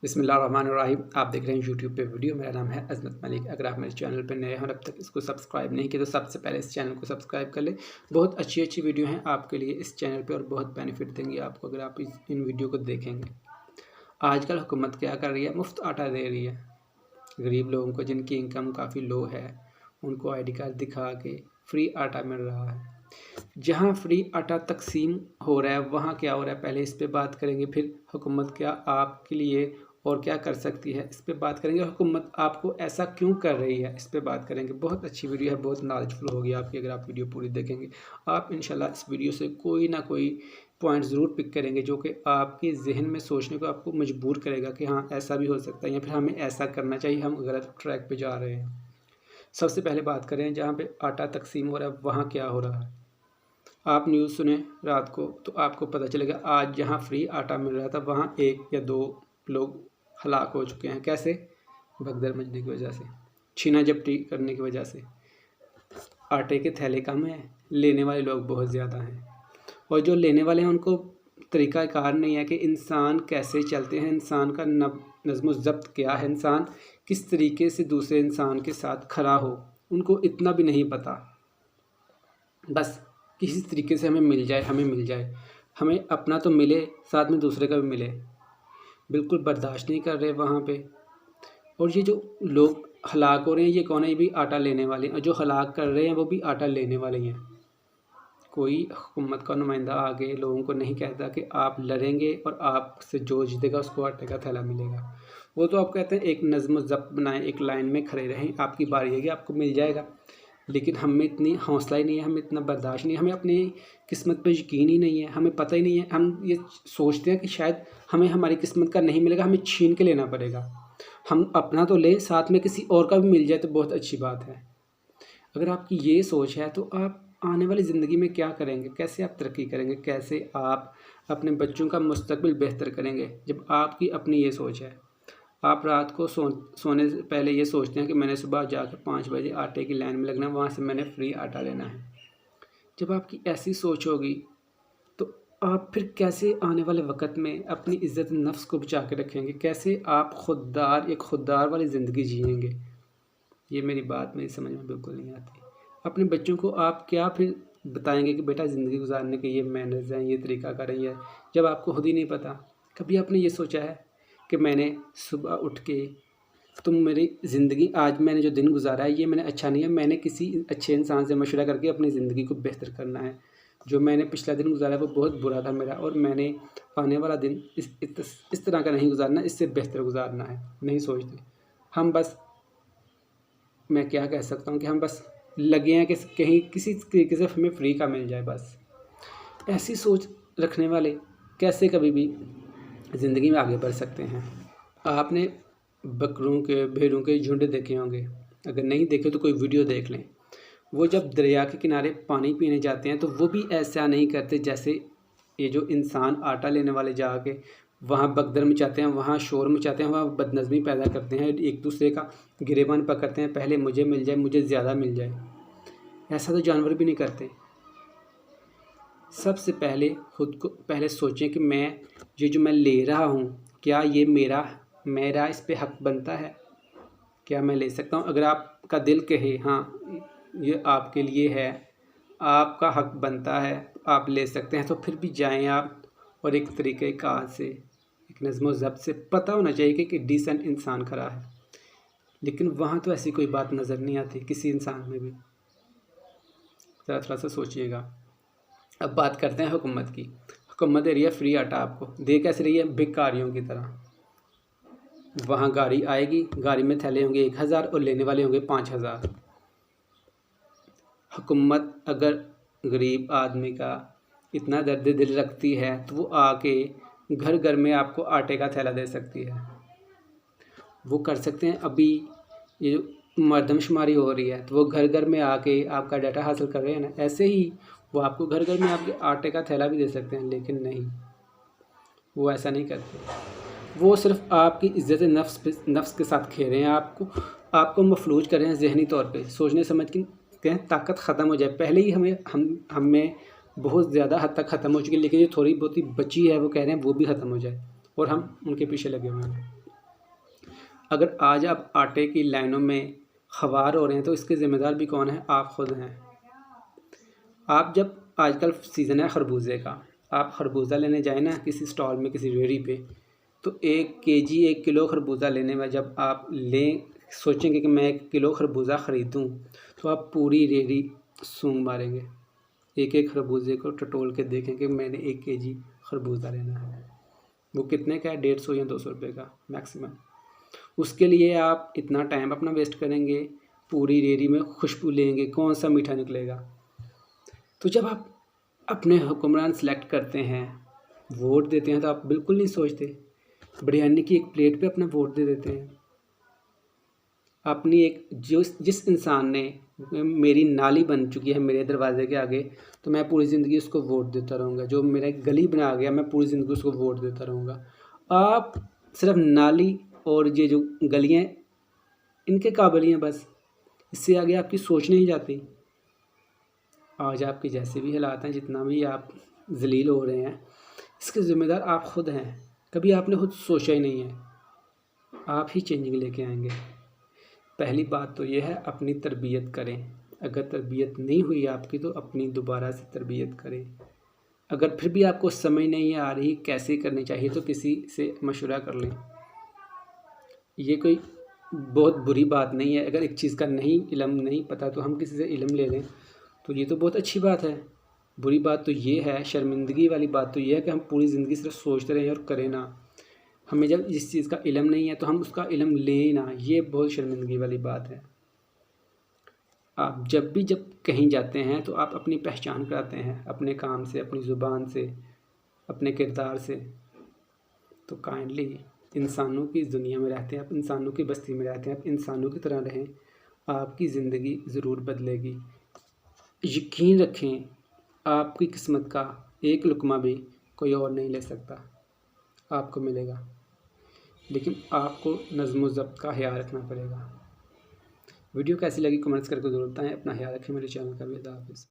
बिस्मिल्लाहिर्रहमानिर्रहीम। आप देख रहे हैं यूट्यूब पे वीडियो। मेरा नाम है अजमत मलिक। अगर आप मेरे चैनल पर नए हैं और अब तक इसको सब्सक्राइब नहीं किया तो सबसे पहले इस चैनल को सब्सक्राइब कर लें। बहुत अच्छी अच्छी वीडियो हैं आपके लिए इस चैनल पे और बहुत बेनिफिट देंगे आपको अगर आप इन वीडियो को देखेंगे। आजकल हुकूमत क्या कर रही है, मुफ्त आटा दे रही है गरीब लोगों को जिनकी इनकम काफ़ी लो है, उनको ID कार्ड दिखा के फ्री आटा मिल रहा है। जहाँ फ्री आटा तकसीम हो रहा है वहाँ क्या हो रहा है, पहले इस पे बात करेंगे। फिर हुकूमत क्या आपके लिए और क्या कर सकती है, इस पे बात करेंगे। हुकूमत आपको ऐसा क्यों कर रही है, इस पे बात करेंगे। बहुत अच्छी वीडियो है, बहुत नॉलेजफुल होगी आपकी अगर आप वीडियो पूरी देखेंगे। आप इंशाल्लाह इस वीडियो से कोई ना कोई पॉइंट ज़रूर पिक करेंगे जो कि आपके जहन में सोचने को आपको मजबूर करेगा कि हाँ ऐसा भी हो सकता है या फिर हमें ऐसा करना चाहिए, हम गलत ट्रैक पे जा रहे हैं। सबसे पहले बात करें जहाँ पे आटा तकसीम हो रहा है वहाँ क्या हो रहा है। आप न्यूज़ सुने रात को तो आपको पता चलेगा आज जहाँ फ्री आटा मिल रहा था वहाँ 1 या 2 लोग हलाक हो चुके हैं। कैसे? भगदड़ मचने की वजह से, छीना झपटी करने की वजह से। आटे के थैले कम हैं, लेने वाले लोग बहुत ज़्यादा हैं, और जो लेने वाले हैं उनको तरीक़ाकार नहीं है कि इंसान कैसे चलते हैं, इंसान का नज़्म ज़ब्त क्या है, इंसान किस तरीके से दूसरे इंसान के साथ खड़ा हो, उनको इतना भी नहीं पता। बस किसी तरीके से हमें मिल जाए, हमें अपना तो मिले, साथ में दूसरे का भी मिले। बिल्कुल बर्दाश्त नहीं कर रहे वहाँ पे। और ये जो लोग हलाक हो रहे हैं ये कौन है? ये भी आटा लेने वाले हैं, और जो हलाक कर रहे हैं वो भी आटा लेने वाले हैं। कोई हुकूमत का नुमाइंदा आगे लोगों को नहीं कहता कि आप लड़ेंगे और आपसे जो जीतेगा उसको आटे का थैला मिलेगा। वो तो आप कहते हैं एक नज़्म ज़ब्त बनाएं, एक लाइन में खड़े रहें, आपकी बारी आएगी आपको मिल जाएगा। लेकिन हम में इतनी हौसला ही नहीं है, हमें इतना बर्दाश्त नहीं है, हमें अपनी किस्मत पर यकीन ही नहीं है, हमें पता ही नहीं है। हम ये सोचते हैं कि शायद हमें हमारी किस्मत का नहीं मिलेगा, हमें छीन के लेना पड़ेगा। हम अपना तो लें, साथ में किसी और का भी मिल जाए तो बहुत अच्छी बात है। अगर आपकी ये सोच है तो आप आने वाली ज़िंदगी में क्या करेंगे, कैसे आप तरक्की करेंगे, कैसे आप अपने बच्चों का मुस्तकबिल बेहतर करेंगे जब आपकी अपनी ये सोच है। आप रात को सोने से पहले ये सोचते हैं कि मैंने सुबह जाकर 5 बजे आटे की लाइन में लगना है, वहाँ से मैंने फ्री आटा लेना है। जब आपकी ऐसी सोच होगी तो आप फिर कैसे आने वाले वक्त में अपनी इज़्ज़त नफ्स को बचा के रखेंगे, कैसे आप एक खुददार वाली ज़िंदगी जिएंगे। ये मेरी समझ में बिल्कुल नहीं आती। अपने बच्चों को आप क्या फिर बताएंगे कि बेटा ज़िंदगी गुजारने के ये मैनर्स हैं, ये तरीक़ाकार है, जब आपको खुद ही नहीं पता। कभी आपने ये सोचा है कि मैंने सुबह उठ के मेरी ज़िंदगी आज मैंने जो दिन गुजारा है ये मैंने अच्छा नहीं है, मैंने किसी अच्छे इंसान से मशवरा करके अपनी ज़िंदगी को बेहतर करना है। जो मैंने पिछला दिन गुजारा है वो बहुत बुरा था मेरा, और मैंने आने वाला दिन इस तरह का नहीं गुजारना, इससे बेहतर गुजारना है। नहीं सोचते हम। बस मैं क्या कह सकता हूँ कि हम बस लगे हैं कि कहीं किसी तरीके से हमें फ्री का मिल जाए। बस ऐसी सोच रखने वाले कैसे कभी भी ज़िंदगी में आगे बढ़ सकते हैं। आपने बकरों के, भेड़ों के झुंड देखे होंगे, अगर नहीं देखे तो कोई वीडियो देख लें। वो जब दरिया के किनारे पानी पीने जाते हैं तो वो भी ऐसा नहीं करते जैसे ये जो इंसान आटा लेने वाले जाके वहाँ भगदड़ मचाते हैं, वहाँ शोर मचाते हैं, वहाँ बदनज़मी पैदा करते हैं, एक दूसरे का गिरेबान पकड़ते हैं, पहले मुझे मिल जाए, मुझे ज़्यादा मिल जाए। ऐसा तो जानवर भी नहीं करते। सबसे पहले खुद को पहले सोचें कि मैं ले रहा हूँ, क्या ये मेरा इस पे हक़ बनता है, क्या मैं ले सकता हूँ? अगर आपका दिल कहे हाँ ये आपके लिए है, आपका हक़ बनता है, आप ले सकते हैं, तो फिर भी जाएं आप, और एक तरीक़ेकार से, एक नज़्म ज़ब्त से। पता होना चाहिए कि डिसेंट इंसान खड़ा है, लेकिन वहाँ तो ऐसी कोई बात नज़र नहीं आती किसी इंसान में भी। ज़रा थोड़ा सा सोचिएगा। अब बात करते हैं हुकूमत की। हुकूमत दे रही है फ्री आटा, आपको दे कैसे रही है? भिखारियों की तरह। वहाँ गाड़ी आएगी, गाड़ी में थैले होंगे 1000 और लेने वाले होंगे 5000। हुकूमत अगर गरीब आदमी का इतना दर्द दिल रखती है तो वो आके घर घर में आपको आटे का थैला दे सकती है। वो कर सकते हैं। अभी ये जो मरदमशुमारी हो रही है तो वो घर घर में आके आपका डाटा हासिल कर रहे हैं ना, ऐसे ही वो आपको घर घर में आपके आटे का थैला भी दे सकते हैं। लेकिन नहीं, वो ऐसा नहीं करते। वो सिर्फ आपकी इज़्ज़त नफ्स के साथ खेल रहे हैं, आपको मफलूज कर रहे हैं ज़हनी तौर पे। सोचने समझ की ताकत ख़त्म हो जाए, पहले ही हमें बहुत ज़्यादा हद तक ख़त्म हो चुकी है, लेकिन जो थोड़ी बहुत ही बची है वो कह रहे हैं वो भी ख़त्म हो जाए, और हम उनके पीछे लगे हुए हैं। अगर आज आप आटे की लाइनों में ख़वार हो रहे हैं तो इसके ज़िम्मेदार भी कौन है? आप ख़ुद हैं। आप जब आजकल सीज़न है खरबूजे का, आप खरबूजा लेने जाए ना किसी स्टॉल में, किसी रेहड़ी पे, तो 1 केजी 1 किलो खरबूजा लेने में जब आप सोचेंगे कि मैं 1 किलो खरबूजा ख़रीदूँ, तो आप पूरी रेहड़ी सूंघ मारेंगे। एक खरबूजे को टटोल के देखेंगे, मैंने 1 केजी खरबूजा लेना है। वो कितने का है? 150 या 200 रुपये का मैक्सिमम। उसके लिए आप इतना टाइम अपना वेस्ट करेंगे, पूरी रेहड़ी में खुशबू लेंगे, कौन सा मीठा निकलेगा। तो जब आप अपने हुक्मरान सेलेक्ट करते हैं, वोट देते हैं, तो आप बिल्कुल नहीं सोचते, बिरयानी की एक प्लेट पे अपना वोट दे देते हैं। अपनी एक जिस इंसान ने मेरी नाली बन चुकी है मेरे दरवाज़े के आगे, तो मैं पूरी ज़िंदगी उसको वोट देता रहूँगा। जो मेरा गली बना गया, मैं पूरी ज़िंदगी उसको वोट देता रहूँगा। आप सिर्फ नाली और ये जो गलियाँ, इनके काबिल ही हैं बस, इससे आगे आपकी सोच नहीं जाती। आज आपके जैसे भी हालात हैं, जितना भी आप ज़लील हो रहे हैं, इसके ज़िम्मेदार आप ख़ुद हैं। कभी आपने खुद सोचा ही नहीं है। आप ही चेंजिंग लेके आएंगे। पहली बात तो ये है, अपनी तरबियत करें। अगर तरबियत नहीं हुई आपकी तो अपनी दोबारा से तरबियत करें। अगर फिर भी आपको समझ नहीं आ रही कैसे करनी चाहिए तो किसी से मशवरा कर लें। ये कोई बहुत बुरी बात नहीं है। अगर एक चीज़ का इल्म नहीं पता तो हम किसी से इल्म ले लें, तो ये तो बहुत अच्छी बात है। बुरी बात तो ये है, शर्मिंदगी वाली बात तो ये है कि हम पूरी ज़िंदगी सिर्फ सोचते रहें और करें ना। हमें जब जिस चीज़ का इल्म नहीं है तो हम उसका इल्म लें ना, ये बहुत शर्मिंदगी वाली बात है। आप जब कहीं जाते हैं तो आप अपनी पहचान कराते हैं अपने काम से, अपनी ज़ुबान से, अपने किरदार से। तो काइंडली इंसानों की दुनिया में रहते हैं, आप इंसानों की बस्ती में रहते हैं, आप इंसानों की तरह रहें, आपकी ज़िंदगी ज़रूर बदलेगी। यकीन रखें, आपकी किस्मत का एक लुक़मा भी कोई और नहीं ले सकता, आपको मिलेगा। लेकिन आपको नज़्म व ज़ब्त का ख्याल रखना पड़ेगा। वीडियो कैसी लगी कमेंट्स करके ज़रूर बताएं। अपना ख्याल रखें। मेरे चैनल का भी। अल्लाह हाफ़िज़।